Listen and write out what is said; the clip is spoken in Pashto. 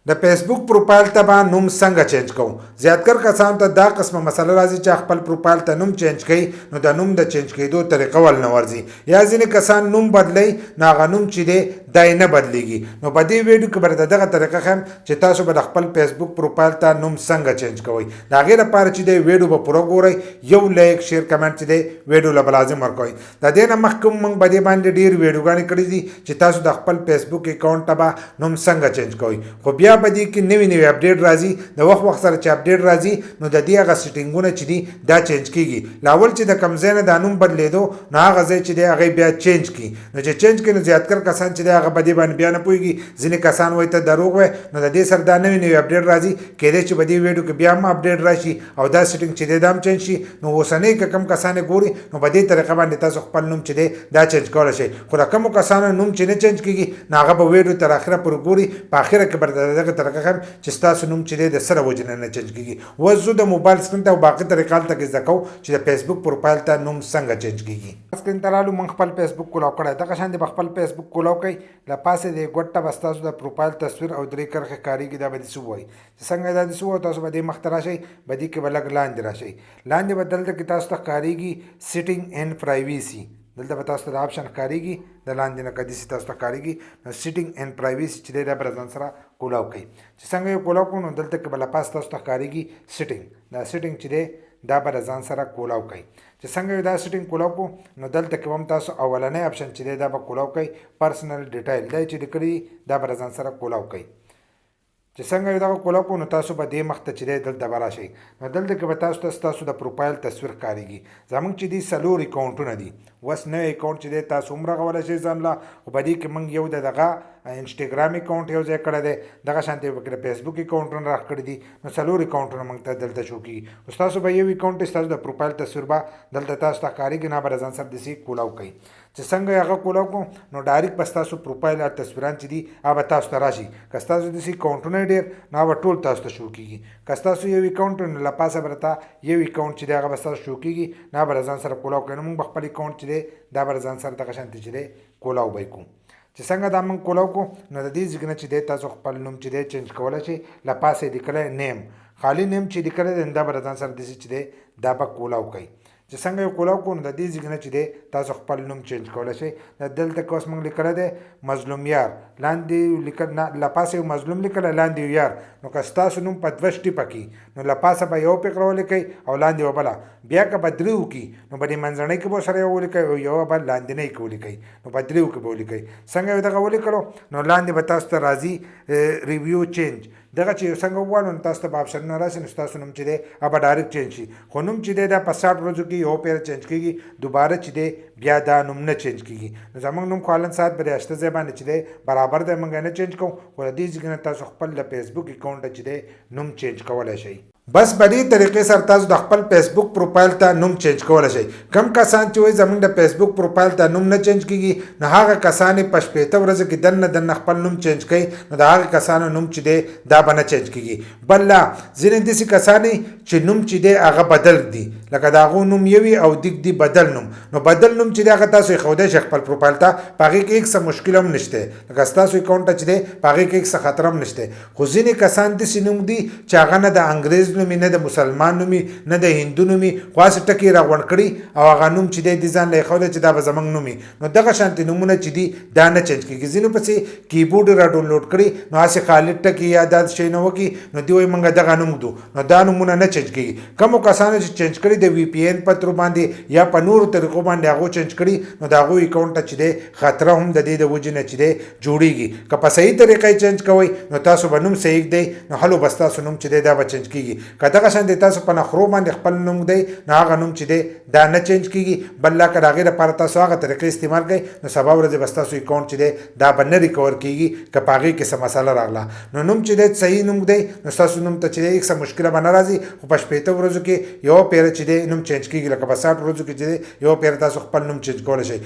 د فیسبوک پروفایل ته به نوم څنګه چینج کوو. زیاتکر کسانو ته دا قسمه مسله راځي چې خپل پروفایل ته نوم چینج کوي نو د نوم د چینج کېدو طریقه ول نه ورځي، یا ځینې کسان نوم بدلی نو هغه نوم چې دی دای نه بدلیږي. نو په دې ویډیو کې به دغه طریقه ښیم چې تاسو به د خپل فیسبوک پروفایل ته نوم څنګه چینج کوئ. د هغې لپاره چې دی ویډیو به پوره ګورئ، یو لایک شیر کمنټ چې دی ویډیو له به لازم ورکوئ. د دې نه مخکې موږ په دې باندې ډېر ویډیوګانې کړي دي چې تاسو د خپل فیسبوک اکاونټ ته به نوم څنګه چینج کوئ. خو بیا به دې کې نوي اپډیټ راځي، د وخت سره چې اپډیټ راځي نو د دې هغه سیټینګونه چې دي دا چینج کیږي. لاول چې د کوم ځای نه دا نوم بدلیدو نو هغه ځای چې دی هغه بیا چینج کی. نو چې چینج کړي نو زیاتکر کسان چې دی هغه په دې باندې بیا نه پوهېږي. ځینې کسان وایي ته دروغ وایې. نو د دې سره دا نوي اپډیټ راځي، کیدای چې په دې ویډیو کې بیا هم اپډیټ راشي او دا سیټینګ چې دی دا هم چینج شي. نو اوسنۍ که کوم کسان ګوري نو په دې طریقه باندې تاسو خپل نوم چې دی دا چینج کولی شئ. خو د کومو کسانو نوم چې نه چینج کیږي نو هغه به ویډیو تر اخره پورې ګوري. په اخره کې به دغه طریقه ښیم چې ستاسو نوم چې دی د سره وجې نه چینج کیږي. اوس زه د موبایل سکرین ته او باقي طریقه هلته کې زده کوو چې د فیسبوک پروفایل ته نوم څنګه چینج کیږي. سکرین ته رالو، موږ خپل فیسبوک کولاو کړی. دغه شان به خپل فیسبوک کولاو کوئ. له پاسه د ګوټ ته به ستاسو د پروفایل تصویر او درې کرښې ښکارېږي. دا به داسې ووایي چې څنګه دا داسې ووایي. تاسو به دې مخ ته راشئ، به دې کې به لږ لاندې راشئ. لاندې به دلته کې تاسو ته ښکارېږي سیټینګ اینډ پرایویسي. دلته به تاسو ته د آپشن ښکارېږي د لاندې نه که داسې تاسو ته ښکارېږي نو سیټینګ اینډ پرایویسي چې دی دا به ځان سره کولاو کوئ. چې څنګه یې کولاو کړو نو دلته کې به له پاسه تاسو ته ښکارېږي سیټینګ. دا سیټینګ چې دی دا به ځان سره کولاو کوئ. چې څنګه یې دا سیټینګ کولاو کړو نو دلته کې به هم تاسو اولنی آپشن چې دی دا به کولاو کوئ پرسنل ډیټیل. دا چې لیکلي دا به ځان سره کولاو کوئ. چې څنګه یې دغه کولاو کړو نو تاسو به دې مخ ته چې دی دلته به راشئ. نو دلته کې به تاسو ته ستاسو د پروفایل تصویر ښکارېږي. زموږ چې دي 4 اکاونټونه دي. اوس نوی اکاونټ چې دی تاسو هم رغولی شئ ځان له. خو په دې کې موږ یو د دغه انسټاګرام اکاونټ یو ځای کړی دی، دغه شانتې به د فیسبوک اکاونټونه راښکړي دي. نو 4 اکاونټونه موږ ته دلته شو کېږي. نو ستاسو به یو اکاونټ ستاسو د پروفایل تصویر به دلته تاسو ته ښکارېږي. نه به ځان سره داسې کولاو کوئ. چې څنګه یې هغه کولاو کړو نو ډایرکټ به ستاسو پروفایل او تصویران چې دي هغه به تاسو ته راشي. که ستاسو داسې اکاونټونه ډېر نو هغه به ټول تاسو ته شو کېږي. که ستاسو یو اکاونټ نو له پاسه به راته یو اکاونټ چې دی هغه به ستاسو شو کېږي. نه به ځان سره کولاو کوئ. نو موږ به خپل اکاونټ چې دی دا به ځان سره دغه شانتې چې دی کولاو به یې کوو. چې څنګه دا موږ کولاو کړو نو د دې ځای نه چې دی تاسو خپل نوم چې دی چینج کولی شئ. له پاسه یې لیکلی نیم، خالي نیم چې لیکلی دی دا به ځان سره داسې چې دی دا به کولاو کوئ. چې څنګه یې کولاو کړو نو د دې ځای نه چې دی تاسو خپل نوم چینج کولی شئ. دلته که اوس موږ لیکلی دی مظلوم یار، لاندې لیکل له پاسه یو مظلوم لیکلی لاندې یو یار. نو که ستاسو نوم په 2 ټیپه کړي نو له پاسه به یو فقره ولیکئ او لاندې به بله. بیا که به 3 وکړي نو په دې منځنۍ کې به سره یو ولیکئ او یوه به لاندنۍ کې ولیکئ. نو په 3 کې به ولیکئ. څنګه یې دغه ولیکلو نو لاندې به تاسو ته راځي ریویو چینج. دغه چې څنګه ووالو نو تاسو ته به آپشنونه راشي. نو ستاسو نوم چې دی هغه به ډایرکټ چینج شي. خو نوم چې دی دا په 60 ورځو کې یو پیره چینج کېږي. دوباره چې دی بیا دا نوم نه چینج کېږي. نو زموږ نوم خو حالن ساعت به د 8 ځای باندې چې دی برابر دی، موږ نه چینج کوو. خو د دې ځای نه تاسو خپل د فیسبوک اکاونټ چې دی نوم چینج کولی شئ. بس په دې طریقې سره تاسو د خپل فیسبوک پروفایل ته نوم چینج کولی شئ. کم کسان چې وایي زموږ د فیسبوک پروفایل ته نوم نه چینج کېږي نو هغه کسان په 80 ورځو کې دننه خپل نوم چینج کوي. نو د هغه کسانو نوم چې دی دا به نه چینج کېږي. بل لا ځینې داسې کسان چې نوم چې دی هغه بدل دي، لکه د هغو نوم یو وي او دیګ دی بدل نوم. نو بدل نوم چې دی هغه تاسو ایښودی شئ خپل پروفایل ته. په هغې کې هېڅ مشکل هم نشته، لکه ستاسو اکاونټ چې دی په هغې کې هېڅ خطر هم نشته. خو ځینې کسان داسې نوم دي چې هغه نه د انګریز نوم نه د مسلمان نومي نه د هندو نومي، خو هسې ټکي راغونډ کړي او هغه نوم چې دی ځان له ایښودی چې دا به زموږ نومي. نو دغه شانتې نومونه چې دي دا نه چینج کېږي. ځینو پسې کیبورډ را ډاونلوډ کړي نو هسې خالي ټکي یا دا شی نه وکړي نو دوی وایي موږ دغه نوم ږدو. نو دا نومونه نه چینج کېږي. کومو کسانو چې چینج کړي د وي پي این په ترو باندې یا په نورو طریقو باندې هغو چینج کړي نو د هغوی اکاونټ ته چې دی خطره هم د دې د وجې نه چې دی جوړېږي. که په صحیح طریقه یې چینج کوئ نو تاسو به نوم صحیح ږدئ نو هلو بس تاسو نوم چې دی دا به چینج کېږي. که دغه شان دی تاسو په نخرو باندې خپل نوم ږدئ نو هغه نوم چې دی دا نه چینج کېږي. بل لا که د هغې لپاره تاسو هغه طریقې استعمال کړئ نو سبا ورځې به ستاسو اکاونټ چې دی دا به نه ریکور کېږي. که په هغې کې څه مسله راغله نو نوم چې دی صحیح نوم ږدئ نو ستاسو نوم ته چې دی هېڅ مشکله به نه راځي. خو په 80 ورځو کې یو پیره چې دی نوم چینج کېږي، لکه په 60 ورځو کې چې دی یو پیره تاسو خپل نوم چینج کولی شئ.